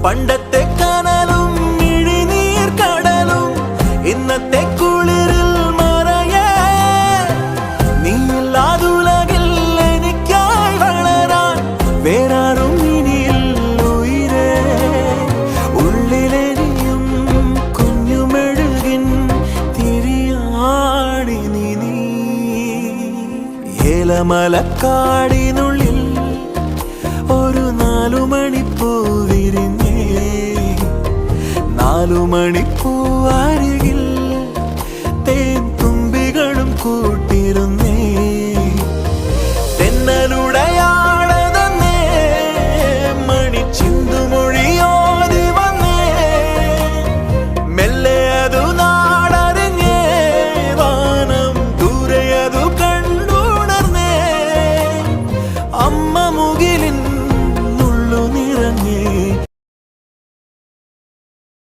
പണ്ടത്തെ കനലും ഇഴിനീർ കടലും ഇന്നത്തെ കുളിരിൽ മറയേ നീയില്ലാതുലകിൽ എനിക്കായി വളരാൻ വേറാരും ഇനിയില്ല ഉയിരേ ഉള്ളിലെരിയും കുഞ്ഞുമെഴുകിൻ തിരിയാടി നീ ഏലമലക്കാടിനുള്ളിൽ ഒരു 4 മണിപ്പൂ വിരിഞ്ഞേ 4 മണിപ്പൂ അരികിൽ തേൻ തുമ്പികളും കൂടി